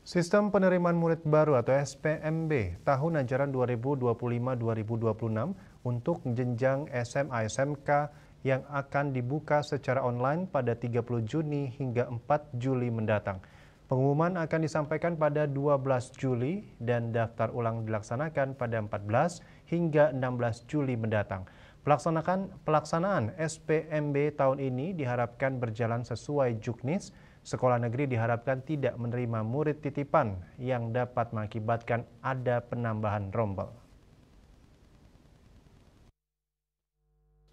Sistem penerimaan murid baru atau SPMB tahun ajaran 2025-2026 untuk jenjang SMA SMK yang akan dibuka secara online pada 30 Juni hingga 4 Juli mendatang. Pengumuman akan disampaikan pada 12 Juli dan daftar ulang dilaksanakan pada 14 hingga 16 Juli mendatang. Pelaksanaan SPMB tahun ini diharapkan berjalan sesuai juknis. Sekolah negeri diharapkan tidak menerima murid titipan yang dapat mengakibatkan ada penambahan rombel.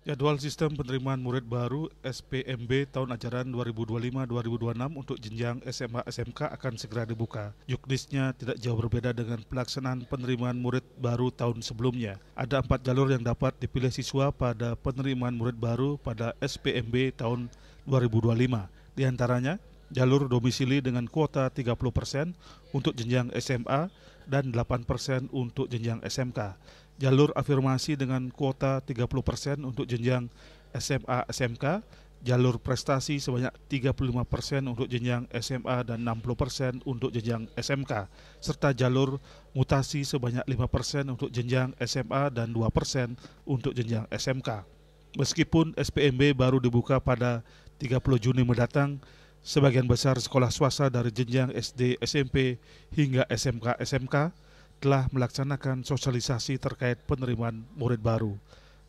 Jadwal sistem penerimaan murid baru SPMB tahun ajaran 2025-2026 untuk jenjang SMA SMK akan segera dibuka. Juknisnya tidak jauh berbeda dengan pelaksanaan penerimaan murid baru tahun sebelumnya. Ada 4 jalur yang dapat dipilih siswa pada penerimaan murid baru pada SPMB tahun 2025. Di antaranya jalur domisili dengan kuota 30% untuk jenjang SMA dan 8% untuk jenjang SMK. Jalur afirmasi dengan kuota 30% untuk jenjang SMA SMK, jalur prestasi sebanyak 35% untuk jenjang SMA dan 60% untuk jenjang SMK, serta jalur mutasi sebanyak 5% untuk jenjang SMA dan 2% untuk jenjang SMK. Meskipun SPMB baru dibuka pada 30 Juni mendatang, sebagian besar sekolah swasta dari jenjang SD, SMP hingga SMK, SMK telah melaksanakan sosialisasi terkait penerimaan murid baru.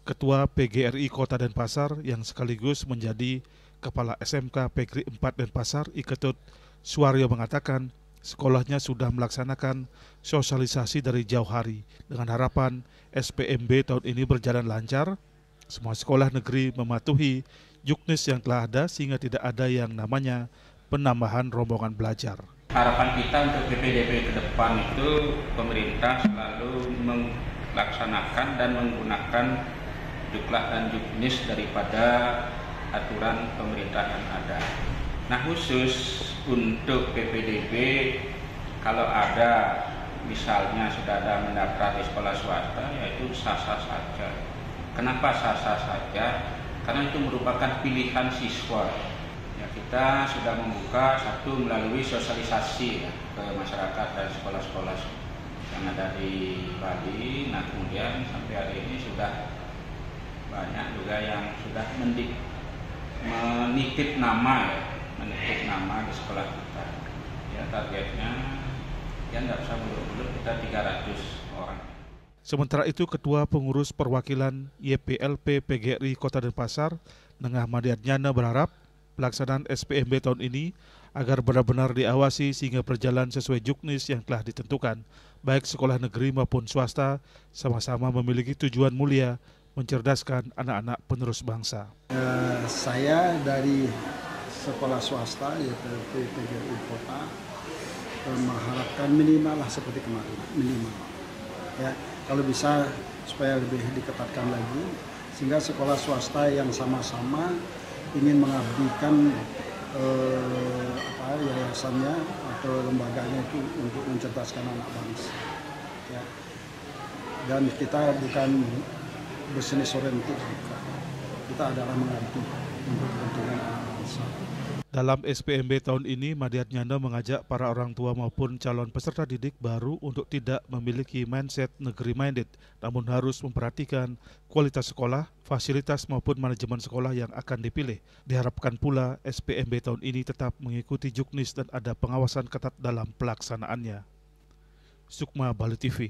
Ketua PGRI Kota Denpasar yang sekaligus menjadi Kepala SMK PGRI 4 Denpasar, Iketut Suwaryo mengatakan sekolahnya sudah melaksanakan sosialisasi dari jauh hari dengan harapan SPMB tahun ini berjalan lancar. Semua sekolah negeri mematuhi juknis yang telah ada sehingga tidak ada yang namanya penambahan rombongan belajar. Harapan kita untuk PPDB ke depan itu pemerintah selalu melaksanakan dan menggunakan juklat dan juknis daripada aturan pemerintah yang ada. Nah, khusus untuk PPDB kalau ada misalnya sudah ada mendaftar di sekolah swasta, yaitu sah-sah saja. Kenapa sah-sah saja? Karena itu merupakan pilihan siswa. Ya, kita sudah membuka satu melalui sosialisasi ya, ke masyarakat dan sekolah-sekolah yang ada di Bali. Nah, kemudian sampai hari ini sudah banyak juga yang sudah menitip nama di sekolah kita. Ya, targetnya ya nggak usah muluk-muluk, kita 300 orang. Sementara itu, Ketua Pengurus Perwakilan YPLP PGRI Kota Denpasar, Nengah Madiatnyana berharap pelaksanaan SPMB tahun ini agar benar-benar diawasi sehingga berjalan sesuai juknis yang telah ditentukan. Baik sekolah negeri maupun swasta sama-sama memiliki tujuan mulia mencerdaskan anak-anak penerus bangsa. Saya dari sekolah swasta yaitu PGRI Kota mengharapkan minimal lah seperti kemarin, minimal. Ya, kalau bisa supaya lebih diketatkan lagi sehingga sekolah swasta yang sama-sama ingin mengabdikan yayasannya atau lembaganya itu untuk mencerdaskan anak bangsa. Ya. Dan kita bukan bisnis oriented, kita adalah mengabdi untuk kepentingan anak bangsa. Dalam SPMB tahun ini, Madiatnyana mengajak para orang tua maupun calon peserta didik baru untuk tidak memiliki mindset negeri-minded, namun harus memperhatikan kualitas sekolah, fasilitas maupun manajemen sekolah yang akan dipilih. Diharapkan pula SPMB tahun ini tetap mengikuti juknis dan ada pengawasan ketat dalam pelaksanaannya. Sukma, Bali TV.